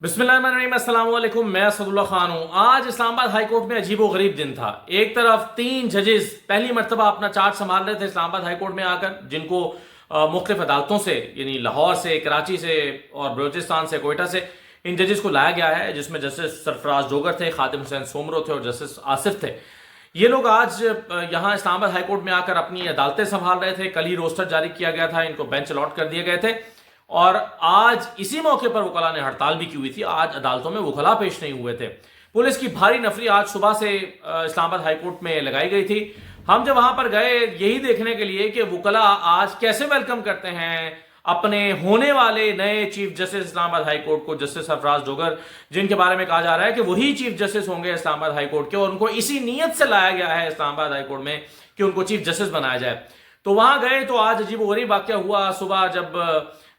بسم اللہ الرحمن الرحیم، السلام علیکم۔ میں اسد اللہ خان ہوں۔ آج اسلام آباد ہائی کورٹ میں عجیب و غریب دن تھا۔ ایک طرف 3 ججز پہلی مرتبہ اپنا چارج سنبھال رہے تھے اسلام آباد ہائی کورٹ میں آ کر، جن کو مختلف عدالتوں سے یعنی لاہور سے، کراچی سے اور بلوچستان سے، کوئٹہ سے ان ججز کو لایا گیا ہے، جس میں جسٹس سرفراز ڈوگر تھے، خادم حسین سومرو تھے اور جسٹس آصف تھے۔ یہ لوگ آج یہاں اسلام آباد ہائی کورٹ میں آ کر اپنی عدالتیں سنبھال رہے تھے۔ کل ہی روسٹر جاری کیا گیا تھا، ان کو بینچ الاٹ کر دیے گئے تھے اور آج اسی موقع پر وکلاء نے ہڑتال بھی کی ہوئی تھی۔ آج عدالتوں میں وکلاء پیش نہیں ہوئے تھے۔ پولیس کی بھاری نفری آج صبح سے اسلام آباد ہائی کورٹ میں لگائی گئی تھی۔ ہم جب وہاں پر گئے یہی دیکھنے کے لیے کہ وکلاء آج کیسے ویلکم کرتے ہیں اپنے ہونے والے نئے چیف جسٹس اسلام آباد ہائی کورٹ کو، جسٹس سرفراز ڈوگر، جن کے بارے میں کہا جا رہا ہے کہ وہی چیف جسٹس ہوں گے اسلام آباد ہائی کورٹ کے، اور ان کو اسی نیت سے لایا گیا ہے اسلام آباد ہائی کورٹ میں کہ ان کو چیف جسٹس بنایا جائے۔ تو وہاں گئے تو آج عجیب و غریب واقعہ ہوا۔ صبح جب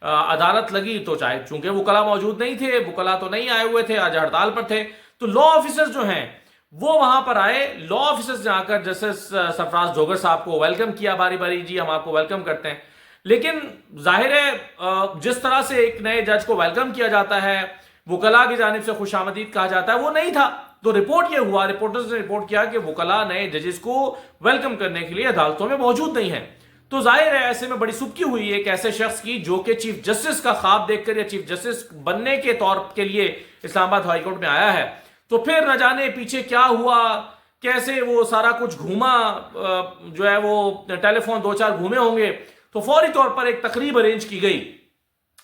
عدالت لگی تو چونکہ وکلاء موجود نہیں تھے، وکلاء تو نہیں آئے ہوئے تھے، آج ہڑتال پر تھے، تو لا آفیسرز جو ہیں وہ وہاں پر آئے۔ لا آفیسرز جا کر جسٹس سرفراز ڈوگر صاحب کو ویلکم کیا باری باری، جی ہم آپ کو ویلکم کرتے ہیں۔ لیکن ظاہر ہے جس طرح سے ایک نئے جج کو ویلکم کیا جاتا ہے، وکلاء کی جانب سے خوش آمدید کہا جاتا ہے، وہ نہیں تھا۔ تو رپورٹ یہ ہوا، رپورٹرز نے رپورٹ کیا کہ وکلاء نئے ججز کو ویلکم کرنے کے لیے عدالتوں میں موجود نہیں ہیں۔ تو ظاہر ہے ایسے میں بڑی سبکی ہوئی ایک ایسے شخص کی جو کہ چیف جسٹس کا خواب دیکھ کر یا چیف جسٹس بننے کے طور کے لیے اسلام آباد ہائی کورٹ میں آیا ہے۔ تو پھر نہ جانے پیچھے کیا ہوا، کیسے وہ سارا کچھ گھوما، جو ہے وہ ٹیلی فون 2-4 گھومے ہوں گے، تو فوری طور پر ایک تقریب ارینج کی گئی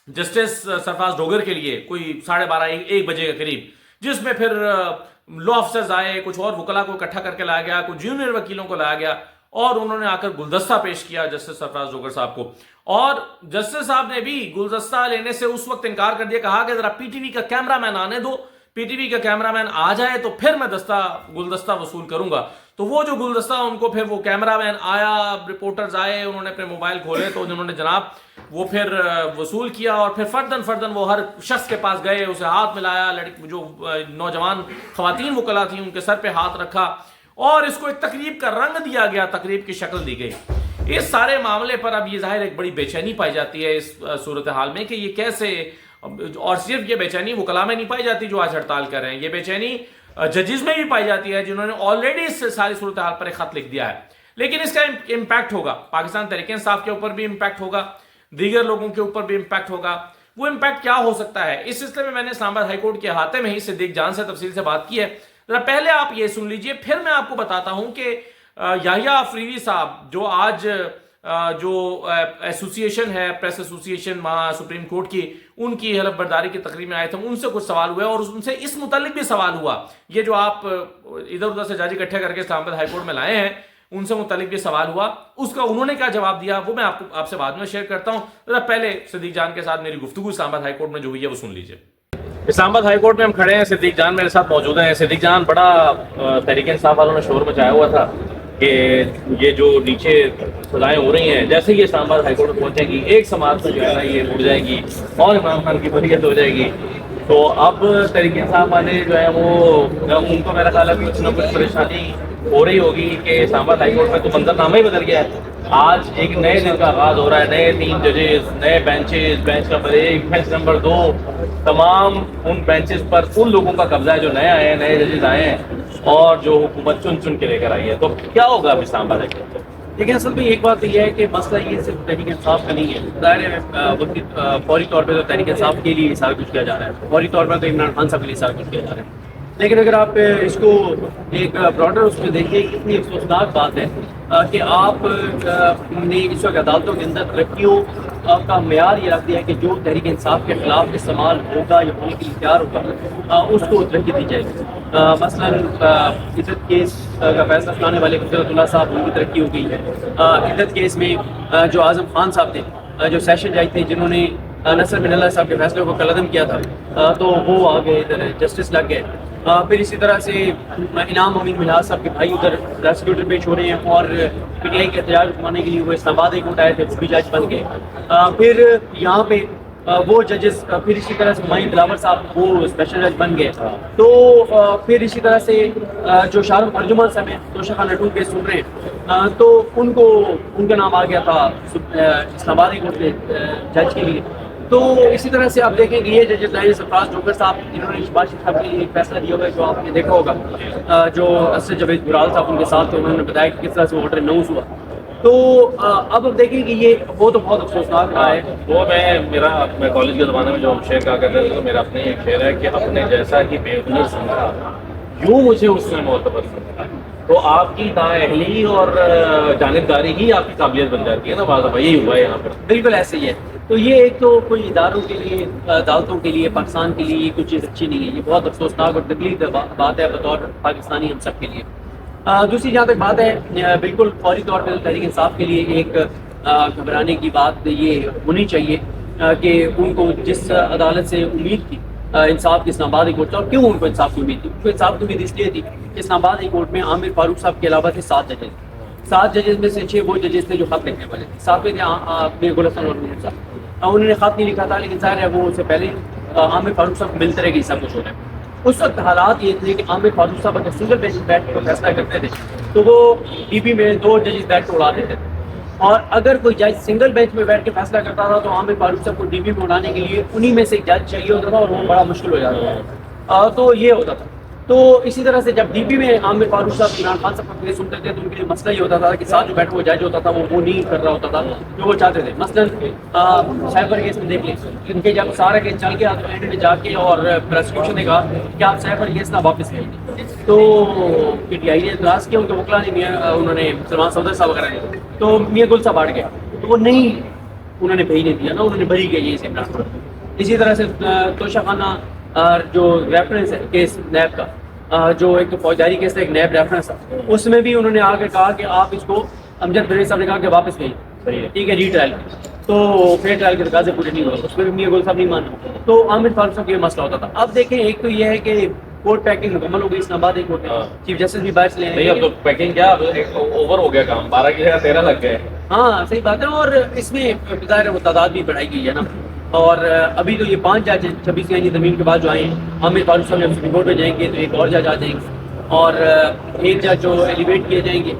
جسٹس سرفراز ڈوگر کے لیے، کوئی 12:30-1 بجے کے قریب، جس میں پھر لا آفیسرز آئے، کچھ اور وکلاء کو اکٹھا کر کے لایا گیا، کچھ جونیئر وکیلوں کو لایا گیا، اور انہوں نے آ کر گلدستہ پیش کیا جسٹس سرفراز ڈوگر صاحب کو۔ اور جسٹس صاحب نے بھی گلدستہ لینے سے اس وقت انکار کر دیا، کہا کہ ذرا پی ٹی وی کا کیمرہ مین آنے دو، پی ٹی وی کا کیمرہ مین آ جائے تو پھر میں گلدستہ وصول کروں گا۔ تو وہ جو گلدستہ ان کو پھر وہ کیمرہ مین آیا، رپورٹرز آئے، انہوں نے اپنے موبائل کھولے تو انہوں نے جناب وہ پھر وصول کیا، اور پھر فردن وہ ہر شخص کے پاس گئے، اسے ہاتھ ملایا، جو نوجوان خواتین وکلاء تھیں ان کے سر پہ ہاتھ رکھا، اور اس کو ایک تقریب کا رنگ دیا گیا، تقریب کی شکل دی گئی۔ اس سارے معاملے پر اب یہ ظاہر ایک بڑی بے چینی پائی جاتی ہے اس صورتحال میں کہ یہ کیسے، اور صرف یہ بے چینی وکلاء میں نہیں پائی جاتی جو آج ہڑتال کر رہے ہیں، یہ بے چینی ججز میں بھی پائی جاتی ہے جنہوں نے آلریڈی اس ساری صورتحال پر ایک خط لکھ دیا ہے۔ لیکن اس کا امپیکٹ ہوگا، پاکستان تحریک انصاف کے اوپر بھی امپیکٹ ہوگا، دیگر لوگوں کے اوپر بھی امپیکٹ ہوگا۔ وہ امپیکٹ کیا ہو سکتا ہے، اس سلسلے میں نے اسلام آباد ہائی کورٹ کے احاطے میں ہی صدیق جان سے تفصیل سے بات کی ہے۔ ذرا پہلے آپ یہ سن لیجئے، پھر میں آپ کو بتاتا ہوں کہ یحییٰ افریدی صاحب جو آج جو ایسوسی ایشن ہے، پریس ایسوسی ایشن وہاں سپریم کورٹ کی، ان کی حلف برداری کی تقریب میں آئے تھے، ان سے کچھ سوال ہوئے اور ان سے اس متعلق بھی سوال ہوا۔ یہ جو آپ ادھر ادھر سے جاج اکٹھے کر کے اسلام آباد ہائی کورٹ میں لائے ہیں، ان سے متعلق بھی سوال ہوا، اس کا انہوں نے کیا جواب دیا وہ میں آپ سے بعد میں شیئر کرتا ہوں۔ ذرا پہلے صدیق جان کے ساتھ میری گفتگو اسلام آباد ہائی کورٹ میں جو ہوئی ہے وہ سن لیجیے۔ اسلام آباد ہائی کورٹ میں ہم کھڑے ہیں، صدیق جان میرے ساتھ موجود ہیں۔ صدیق جان، بڑا تحریک انصاف والوں نے شور مچایا ہوا تھا کہ یہ جو نیچے سزائیں ہو رہی ہیں، جیسے ہی اسلام آباد ہائی کورٹ میں پہنچے گی ایک سماعت سے جو ہے نا یہ اڑ جائے گی اور عمران خان کی بریت ہو جائے گی۔ تو اب تحریک انصاف والے جو ہے وہ ان کو میرا خیال ہے کچھ نہ کچھ پریشانی ہو رہی ہوگی کہ اسلام آباد ہائی کورٹ میں تو منظرنامہ ہی بدل گیا ہے۔ آج ایک نئے دن کا آغاز ہو رہا ہے، نئے 3 ججز، نئے benches, bench number 1، bench number 2، تمام ان بینچز پر ان لوگوں کا قبضہ ہے جو نئے آئے ہیں، نئے ججز آئے ہیں اور جو حکومت چن کے لے کر آئی ہے۔ تو کیا ہوگا اب اسلام آباد ہائی کورٹ میں؟ لیکن اصل میں ایک بات یہ ہے کہ مسئلہ یہ صرف تحریک انصاف کا نہیں ہے۔ ظاہر ہے فوری طور پہ تو تحریک انصاف کے لیے سارا کچھ کیا جا رہا ہے، فوری طور پر تو عمران خان صاحب کے لیے سارا کچھ کیا جا رہا ہے، لیکن اگر آپ اس کو ایک براڈر اس میں دیکھیں، اتنی افسوسناک بات ہے کہ آپ نے اس وقت عدالتوں کے اندر ترقیوں کا معیار یہ رکھ دیا ہے کہ جو تحریک انصاف کے خلاف استعمال ہوگا یا ہونے کے لیے تیار ہوگا اس کو ترقی دی جائے گی۔ مثلاً عزت کیس کا فیصلہ سنانے والے قدرت اللہ صاحب، ان کی ترقی ہو گئی ہے۔ عزت کیس میں جو اعظم خان صاحب تھے، جو سیشن جج تھے، جنہوں نے نصر بن اللہ صاحب کے فیصلے کو کالعدم کیا تھا، تو وہ آگے ادھر جسٹس لگ گئے۔ پھر اسی طرح سے انعام امین ملحاظ صاحب کے بھائی ادھر پروسیکیوٹر پیش ہو رہے ہیں، اور پی ٹی آئی کے احتجاج اٹھوانے کے لیے وہ اسلام آباد ہائی کورٹ آئے تھے، وہ بھی جج بن گئے۔ پھر یہاں پہ وہ ججز، پھر اسی طرح سے ہمایوں دلاور صاحب وہ اسپیشل جج بن گئے۔ تو پھر اسی طرح سے جو شاہ رخ ارجمان صاحب ہیں، توشہ خانہ 2 کیس سن رہے ہیں، تو ان کا نام آ گیا تھا اسلام آباد ہائی کورٹ کے جج کے لیے۔ تو اسی طرح سے آپ دیکھیں کہ یہ ججز ہیں سرفراز جوکر صاحب، انہوں نے باشد صاحب کے لیے ایک فیصلہ دیا ہوا ہے جو آپ نے دیکھا ہوگا، جو اسد جاوید برال صاحب ان کے ساتھ تھے، انہوں نے بتایا کہ کس طرح سے آرڈر نوز ہوا. تو اب آپ دیکھیں کہ یہ وہ تو بہت افسوسناک رہا ہے. وہ میں کالج کے زمانے میں جو ہم شعر کہا کرتے تھے تو میرا اپنے ایک شعر ہے کہ اپنے جیسا ہی بے ہنر سمجھا یوں مجھے اس میں معتبر سمجھا. تو آپ کی نااہلی اور جانبداری ہی آپ کی قابلیت بن جاتی ہے نا، بعض دفعہ یہی ہوا ہے یہاں پر. بالکل ایسے ہی ہے. تو یہ ایک تو کوئی اداروں کے لیے، عدالتوں کے لیے، پاکستان کے لیے یہ کوئی چیز اچھی نہیں ہے. یہ بہت افسوسناک اور تکلیف بات ہے بطور پاکستانی ہم سب کے لیے. دوسری جہاں تک بات ہے، بالکل فوری طور پہ تحریک انصاف کے لیے ایک گھبرانے کی بات یہ ہونی چاہیے کہ ان کو جس عدالت سے امید تھی انصاف کی، اسلام آباد ہائی کورٹ سے، اور کیوں ان کو انصاف کی امید تھی؟ ان کو انصاف کی امید اس لیے تھی کہ اسلام آباد ہائی کورٹ میں عامر فاروق صاحب کے علاوہ تھے 7 ججز. 7 ججز میں سے 6 وہ ججز تھے جو خط لکھنے والے تھے. 7ویں تھے گل حسن اور صاحب. انہوں نے خط نہیں لکھا تھا، لیکن ظاہر ہے وہ اس سے پہلے عامر فاروق صاحب ملتے رہے کہ سب کچھ ہو رہا ہے. اس وقت حالات یہ تھے کہ عامر فاروق صاحب اگر سنگل بینچ بیٹھ کر فیصلہ کرتے تھے تو وہ ڈی پی میں 2 ججز بیٹھ کر اڑا دیتے تھے، اور اگر کوئی جج سنگل بینچ میں بیٹھ کے فیصلہ کرتا تھا تو عامر فاروق صاحب کو ڈی پی میں اڑانے کے لیے انہی میں سے ایک جج چاہیے ہوتا تھا، اور وہ بڑا مشکل ہو جاتا تھا. تو یہ ہوتا تھا. تو اسی طرح سے جب ڈی پی میں عامر فاروق صاحب عمران خان صاحب کا کیس سنتے تھے تو ان کے لیے مسئلہ یہ ہوتا تھا کہ ساتھ جو بیٹھا ہوا جج ہوتا تھا وہ نہیں کر رہا ہوتا تھا جو وہ چاہتے تھے. مثلاً سائبر کیس میں دیکھ لیں، ان کے جب سارا کیس چل گیا تو اینڈ میں جا کے اور پروسیکیوشن نے کہا کہ آپ سائبر کیس نہ واپس لیں. تو پی ٹی آئی نے اعتراض کیا، ان کے وکلا نے انہوں نے سلمان صفدر صاحب وغیرہ نے، تو میاں گل صاحب ہٹ گئے تو وہ نہیں، انہوں نے بھیجنے دیا نا، انہوں نے بری کیا یہ عمران خان. اسی طرح سے توشہ خانہ جو ریفرنس ہے کیس نیب کا، جو ایک فوجداری کیس تھا، ایک نیب ریفرنس تھا، اس میں بھی انہوں نے آ کے کہا کہ آپ اس کو، امجد بریلوی صاحب نے کہا کہ واپس بھیجیں، ٹھیک ہے ری ٹرائل. تو فیئر ٹرائل کے تقاضے پورے نہیں ہوئے، اس میں بھی میاں گل صاحب نہیں مانا. تو عامر فاروق صاحب کا یہ مسئلہ ہوتا تھا. اب دیکھیں ایک تو یہ ہے کہ کورٹ پیکنگ مکمل ہو گئی اسلام آباد ایک کورٹ میں، چیف جسٹس بھی باہر سے لے نہیں اب تو پیکنگ کیا اوور ہو گیا کام، 12 کی جگہ 13 لگ گئے. ہاں صحیح بات ہے. اور اس میں ظاہر وہ تعداد بھی بڑھائی گئی ہے نا. اور ابھی تو یہ 5 جج ہیں 26 کی ترمیم کے بعد جو آئے ہیں. عامر فاروق صاحب جب سپریم کورٹ میں جائیں گے تو ایک اور جج آ جائیں گے، اور ایک جج جو ایلیویٹ کیے جائیں گے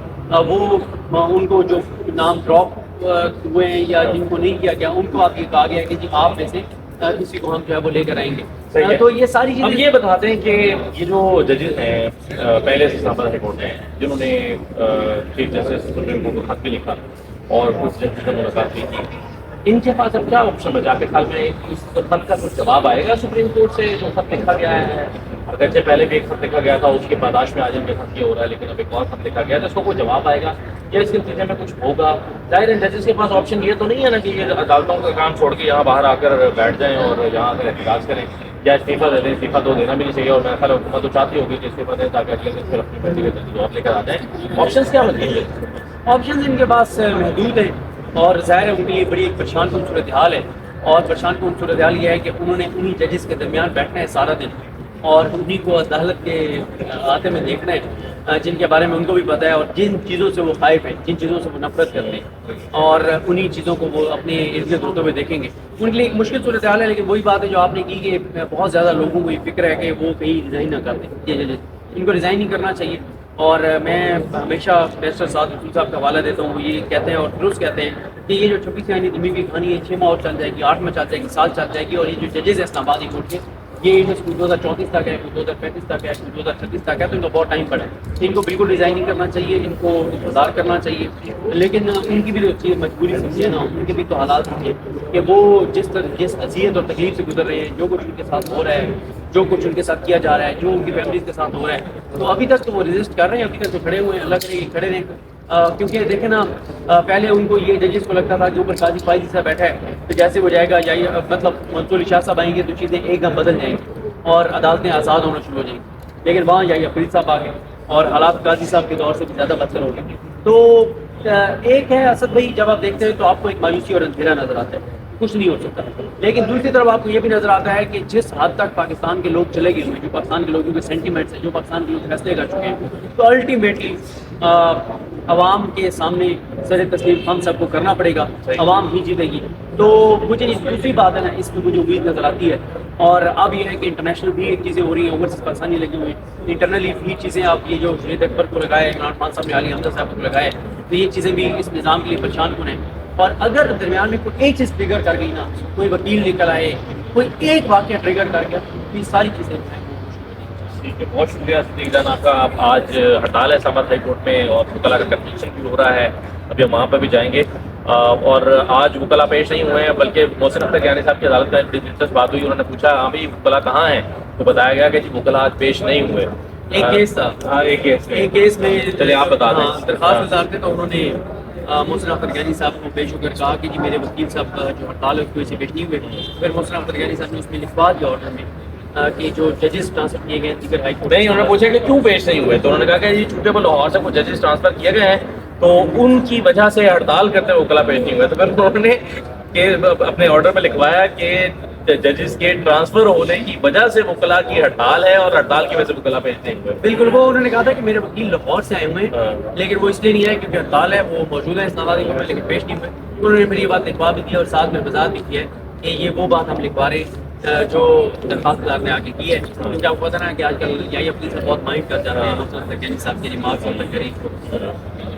وہ ان کو جو نام ڈراپ ہوئے ہیں یا جن کو نہیں کیا گیا ان کو آپ یہ کہا گیا ہے کہ جی آپ میں سے کسی کو ہم جو ہے وہ لے کر آئیں گے. تو یہ ساری اب چیزیں یہ بتاتے ہیں کہ یہ جو ججز ہیں پہلے سے اسلام آباد ہائی کورٹ میں جنہوں نے چیف جسٹس سپریم کورٹ کو خط بھی لکھا اور کچھ ججز سے ملاقات بھی کی، ان کے پاس اب کیا آپشن بچا کے خیال میں اس خط کا کچھ جواب آئے گا سپریم کورٹ سے جو خط لکھا گیا ہے؟ اگرچہ پہلے بھی ایک خط لکھا گیا تھا، اس کی پاداش میں آج ان کے خط یہ ہو رہا ہے، لیکن اب ایک اور خط لکھا گیا تو اس کو کوئی جواب آئے گا یا اس کے نتیجے میں کچھ ہوگا؟ ظاہر ہے ججز کے پاس آپشن یہ تو نہیں ہے نا کہ یہ عدالتوں کا کام چھوڑ کے یہاں باہر آ کر بیٹھ جائیں اور یہاں آ کر احتجاج کریں یا استعفیٰ دے دیں. استعفیٰ تو دینا بھی نہیں چاہیے، اور میرا خیال حکومت تو چاہتی ہوگی کہ استعفیٰ دیں تاکہ اگلے دن پھر اپنی مرضی کے جلدی جواب لے کر آ جائیں. آپشنس کیا بنیں گے؟ آپشنز ان کے پاس محدود ہیں، اور ظاہر ہے ان کے لیے بڑی ایک پریشان کن صورتحال ہے. اور پریشان کن صورتحال یہ ہے کہ انہوں نے انہی ججز کے درمیان بیٹھنا ہے سارا دن، اور انہی کو عدالت کے احاطے میں دیکھنا ہے جن کے بارے میں ان کو بھی پتہ ہے، اور جن چیزوں سے وہ خائف ہیں، جن چیزوں سے وہ نفرت کرتے ہیں، اور انہی چیزوں کو وہ اپنے ارد گرد ہوتے ہوئے دیکھیں گے. ان کے لیے ایک مشکل صورتحال ہے. لیکن وہی بات ہے جو آپ نے کی کہ بہت زیادہ لوگوں کو یہ فکر ہے کہ وہ کہیں ریزائن نہ کر دیں. یہ ججز ان کو ریزائن نہیں کرنا چاہیے. اور میں ہمیشہ بیرسٹر سعد رسول صاحب کا حوالہ دیتا ہوں، وہ یہ کہتے ہیں اور درست کہتے ہیں کہ یہ جو 26 آئینی ترمیم کی کہانی ہے 6 ماہ اور چل جائے گی، 8 ماہ چل جائے گی، سال چل جائے گی. اور یہ جو ججز ہیں اسلام آباد ہائی کورٹ کے، یہ کوئی 2034 تک ہے، کوئی 2035 تک ہے، کوئی 2036 تک ہے، تو ان کا بہت ٹائم پڑا ہے. ان کو بالکل ریزائن نہیں کرنا چاہیے، ان کو انتظار کرنا چاہیے. لیکن ان کی بھی تو چیز مجبوری سمجھیے نا، ان کے بھی تو حالات سمجھیے کہ وہ جس اذیت اور تکلیف سے گزر رہے ہیں، جو کچھ ان کے ساتھ ہو رہا ہے، جو کچھ ان کے ساتھ کیا جا رہا ہے، جو ان کی فیملیز کے ساتھ ہو رہا ہے، تو ابھی تک تو وہ ریزسٹ کر رہے ہیں، ابھی تک تو کھڑے ہوئے ہیں. اللہ کرے کہ کھڑے رہیں. کیونکہ دیکھیں نا، پہلے ان کو یہ ججز کو لگتا تھا کہ اوپر قاضی فائز صاحب بیٹھا ہے تو جیسے وہ جائے گا یا مطلب منصور علی شاہ صاحب آئیں گے تو چیزیں ایک دم بدل جائیں گی اور عدالتیں آزاد ہونا شروع ہو جائیں گی. لیکن وہاں یا فرید صاحب آ گئے اور حالات قاضی صاحب کے دور سے بھی زیادہ بدتر ہو گئے. تو ایک ہے اسد بھائی، جب آپ دیکھتے ہیں تو آپ کو ایک مایوسی اور اندھیرا نظر آتا ہے، کچھ نہیں ہو سکتا. لیکن دوسری طرف آپ کو یہ بھی نظر آتا ہے کہ جس حد تک پاکستان کے لوگ چلے گئے ہوئے، جو پاکستان کے لوگوں کے سینٹیمنٹس ہیں، جو پاکستان کے لوگ فیصلے کر چکے ہیں، تو الٹیمیٹلی عوام کے سامنے سر تسلیم ہم سب کو کرنا پڑے گا، عوام ہی جیتے گی. تو مجھے دوسری بات ہے نا، اس میں مجھے امید نظر آتی ہے. اور اب یہ ہے کہ انٹرنیشنل بھی ایک چیزیں ہو رہی ہیں، اوورسیز پاکستانی لگی ہوئی ہیں، انٹرنلی بھی چیزیں. آپ یہ جو شہید اکبر کو لگائے، عمران خان صاحب نے علی حمزہ صاحب کو لگائے، تو یہ چیزیں بھی اس نظام کے لیے پریشان کن ہیں. اور اگر درمیان میں کوئی ایک چیز ٹریگر کر گئی نا، کوئی وکیل نکل آئے، کوئی ایک واقعہ ٹریگر کر گیا، تو یہ ساری چیزیں جو ہیں ٹھیک ہے، بہت شکریہ صدیق جان آپ کا. آج ہڑتال ہے اسلام آباد ہائی کورٹ میں اور وکلا کا کنفیوژن بھی ہو رہا ہے، ابھی ہم وہاں پہ بھی جائیں گے. اور آج وکلا پیش نہیں ہوئے ہیں، بلکہ محسن اختر گیانی صاحب کی عدالت میں بڑی دلچسپ بات ہوئی. انہوں نے پوچھا ہاں بھائی وکلا کہاں ہیں، تو بتایا گیا کہ جی وکلا آج پیش نہیں ہوئے. ایک کیس تھا، ہاں ایک کیس میں چلیے آپ بتا دیں. درخواست وزارت تو انہوں نے محسن اختر گیانی صاحب کو پیش ہو کر کہا کہ جی میرے وکیل صاحب جو ہڑتال ہے اس کی وجہ سے پیش نہیں ہوئے. پھر محسن اختر گیانی صاحب نے اس میں لکھوا دیا آرڈر میں کہ جو ججز ٹرانسفر کیے گئے ہیں دیگر ہائی کورٹ. نہیں، انہوں نے پوچھا کہ کیوں پیش نہیں ہوئے، تو انہوں نے کہا کہ یہ چونکہ وہ لاہور سے کچھ ججز ٹرانسفر کیے گئے ہیں تو ان کی وجہ سے ہڑتال کرتے ہوئے وکلا پیش نہیں ہوئے. تو پھر انہوں نے کہ اپنے آرڈر میں لکھوایا کہ ججز کے ٹرانسفر ہونے کی وجہ سے وکلا کی ہڑتال ہے اور ہڑتال کی وجہ سے وکلا پیش نہیں ہوئے. بالکل، وہ انہوں نے کہا تھا کہ میرے وکیل لاہور سے آئے ہوئے ہیں، لیکن وہ اس لیے نہیں آئے کیونکہ ہڑتال ہے، وہ موجود ہے اسلام آباد میں لیکن پیش نہیں ہوئے. انہوں نے میری یہ بات لکھوا بھی دی اور ساتھ میں وضاحت بھی کی ہے کہ یہ وہ بات ہم لکھوا رہے ہیں جو درخواست دار نے آگے کی ہے. کیونکہ آپ کو پتہ نا کہ آج کل یہی اپنی سے بہت مائنڈ کر جاتے ہیں محسن صاحب کے ریمارکس کریں.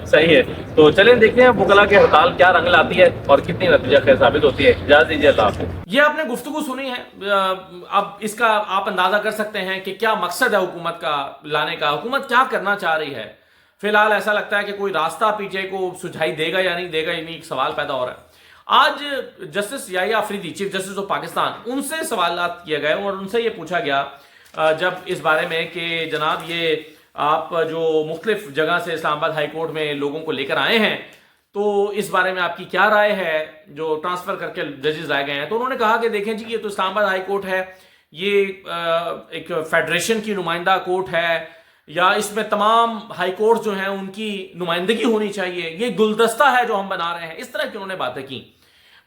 صحیح ہے، تو چلیں دیکھتے ہیں وکلا کی ہڑتال کیا رنگ لاتی ہے اور کتنی نتیجہ خیر ثابت ہوتی ہے. اجازت دیجیے، اللہ حافظ. یہ آپ نے گفتگو سنی ہے، اب اس کا آپ اندازہ کر سکتے ہیں کہ کیا مقصد ہے حکومت کا لانے کا، حکومت کیا کرنا چاہ رہی ہے. فی الحال ایسا لگتا ہے کہ کوئی راستہ پی ٹی آئی کو سجھائی دے گا یا نہیں دے گا، یہ ایک سوال پیدا ہو رہا ہے. آج justice Yahya Afridi chief justice of Pakistan, ان سے سوالات کیے گئے اور ان سے یہ پوچھا گیا جب اس بارے میں کہ جناب یہ آپ جو مختلف جگہ سے اسلام آباد ہائی کورٹ میں لوگوں کو لے کر آئے ہیں تو اس بارے میں آپ کی کیا رائے ہے جو ٹرانسفر کر کے ججز لائے گئے ہیں. تو انہوں نے کہا کہ دیکھیں جی یہ تو اسلام آباد ہائی کورٹ ہے، یہ ایک فیڈریشن کی نمائندہ کورٹ ہے، یا اس میں تمام ہائی کورٹ جو ہیں ان کی نمائندگی ہونی چاہیے، یہ گلدستہ ہے جو ہم بنا رہے ہیں. اس طرح کی انہوں نے باتیں کی.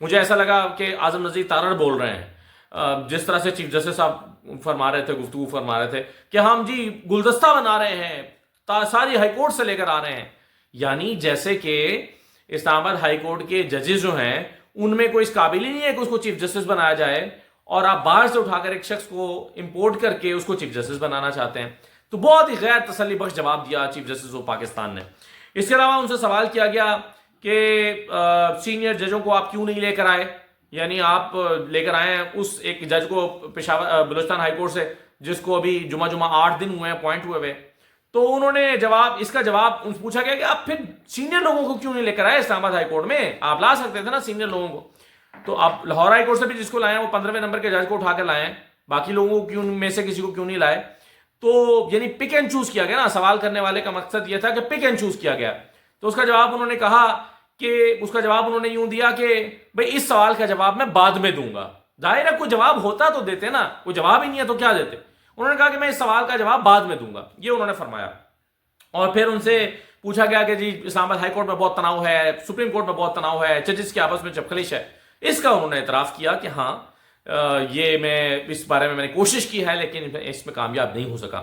مجھے ایسا لگا کہ اعظم نذیر تارڑ بول رہے ہیں، جس طرح سے چیف جسٹس صاحب فرما رہے تھے، گفتگو فرما رہے تھے کہ ہم جی گلدستہ بنا رہے ہیں، ساری ہائی کورٹ سے لے کر آ رہے ہیں. یعنی جیسے کہ اسلام آباد ہائی کورٹ کے ججز جو ہیں ان میں کوئی اس قابل ہی نہیں ہے کہ اس کو چیف جسٹس بنایا جائے، اور آپ باہر سے اٹھا کر ایک شخص کو امپورٹ کر کے اس کو چیف جسٹس بنانا چاہتے ہیں. تو بہت ہی غیر تسلی بخش جواب دیا چیف جسٹس آف پاکستان نے. اس کے علاوہ ان سے سوال کیا گیا کہ سینئر ججوں کو آپ کیوں نہیں لے کر آئے، یعنی آپ لے کر آئے ہیں اس ایک جج کو پشاور بلوچستان ہائی کورٹ سے جس کو ابھی جمعہ 8 دن ہوئے ہیں اپوائنٹ ہوئے ہوئے. تو انہوں نے اس کا جواب پوچھا گیا کہ آپ پھر سینئر لوگوں کو کیوں نہیں لے کر آئے اسلام آباد ہائی کورٹ میں، آپ لا سکتے تھے نا سینئر لوگوں کو. تو آپ لاہور ہائی کورٹ سے بھی جس کو لائے ہیں وہ 15ویں نمبر کے جج کو اٹھا کر لائے ہیں، باقی لوگوں کو کیوں میں سے کسی کو کیوں نہیں لائے. تو یعنی پک اینڈ چوز کیا گیا نا، سوال کرنے والے کا مقصد یہ تھا کہ پک اینڈ چوز کیا گیا. تو اس کا جواب انہوں نے کہا کہ انہوں نے یوں دیا کہ بھئی اس سوال کا جواب میں بعد میں دوں گا. ظاہر ہے کوئی جواب ہوتا تو دیتے نا، کوئی جواب ہی نہیں ہے تو کیا دیتے. انہوں نے کہا کہ میں اس سوال کا جواب بعد میں دوں گا، یہ انہوں نے فرمایا. اور پھر ان سے پوچھا گیا کہ جی اسلام آباد ہائی کورٹ میں بہت تناؤ ہے، سپریم کورٹ میں بہت تناؤ ہے، ججز کے آپس میں چپخلیش ہے. اس کا انہوں نے اعتراف کیا کہ ہاں یہ میں اس بارے میں نے کوشش کی ہے لیکن اس میں کامیاب نہیں ہو سکا.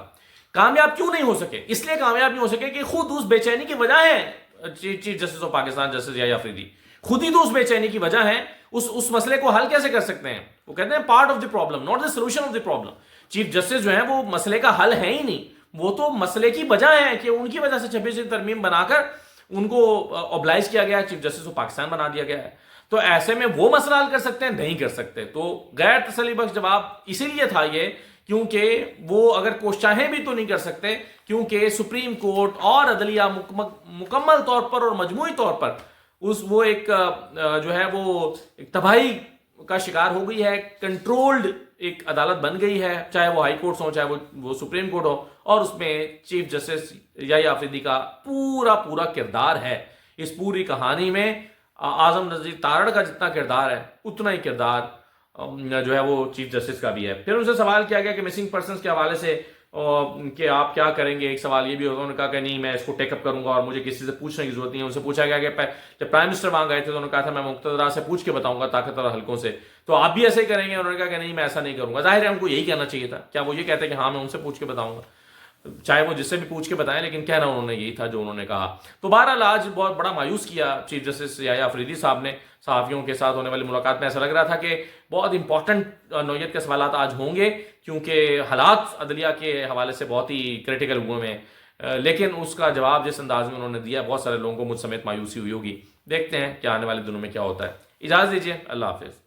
کامیاب کیوں نہیں ہو سکے؟ اس لیے کامیاب نہیں ہو سکے کہ خود اس بے چینی کی وجہ ہے chief justice of Pakistan justice Yahya Afridi, خود ہی تو اس بے چینی کی وجہ ہے. اس مسئلے کو حل کیسے کر سکتے ہیں؟ وہ کہتے ہیں part of the problem not the solution of the problem. Chief justice جو ہیں وہ مسئلے کا حل ہے ہی نہیں، وہ تو مسئلے کی وجہ ہے کہ ان کی وجہ سے 26 ترمیم بنا کر ان کو اوبلائز کیا گیا، چیف جسٹس آف پاکستان بنا دیا گیا ہے. تو ایسے میں وہ مسئلہ حل کر سکتے ہیں؟ نہیں کر سکتے. تو غیر تسلی بخش جواب اسی لیے تھا یہ کیونکہ وہ اگر چاہیں بھی تو نہیں کر سکتے، کیونکہ سپریم کورٹ اور عدلیہ مکمل طور پر اور مجموعی طور پر وہ ایک جو ہے وہ ایک تباہی کا شکار ہو گئی ہے. کنٹرولڈ ایک عدالت بن گئی ہے، چاہے وہ ہائی کورٹس ہوں چاہے وہ سپریم کورٹ ہو، اور اس میں چیف جسٹس یحییٰ آفریدی کا پورا کردار ہے. اس پوری کہانی میں اعظم نذیر تارڑ کا جتنا کردار ہے اتنا ہی کردار جو ہے وہ چیف جسٹس کا بھی ہے. پھر ان سے سوال کیا گیا کہ مسنگ پرسنس کے حوالے سے کہ آپ کیا کریں گے. ایک سوال یہ بھی ہوگا، انہوں نے کہا کہ نہیں میں اس کو ٹیک اپ کروں گا اور مجھے کسی سے پوچھنے کی ضرورت نہیں ہے. ان سے پوچھا گیا کہ جب پرائم منسٹر وہاں گئے تھے تو انہوں نے کہا تھا میں مقتدرہ سے پوچھ کے بتاؤں گا طاقتور حلقوں سے، تو آپ بھی ایسے ہی کریں گے؟ انہوں نے کہا کہ نہیں میں ایسا نہیں کروں گا. ظاہر ہے ان کو یہی کہنا چاہیے تھا. کیا وہ یہ کہتے کہ ہاں میں ان سے پوچھ کے بتاؤں گا؟ چاہے وہ جس سے بھی پوچھ کے بتائیں، لیکن کہنا انہوں نے یہی تھا جو انہوں نے کہا. تو بہرحال آج بہت بڑا مایوس کیا چیف جسٹس یحییٰ آفریدی صاحب نے. صحافیوں کے ساتھ ہونے والی ملاقات میں ایسا لگ رہا تھا کہ بہت امپورٹنٹ نوعیت کے سوالات آج ہوں گے کیونکہ حالات عدلیہ کے حوالے سے بہت ہی کریٹیکل ہوئے ہیں. لیکن اس کا جواب جس انداز میں انہوں نے دیا بہت سارے لوگوں کو مجھ سمیت مایوسی ہوئی ہوگی. دیکھتے ہیں کہ آنے والے دنوں میں کیا ہوتا ہے. اجازت دیجیے, اللہ حافظ.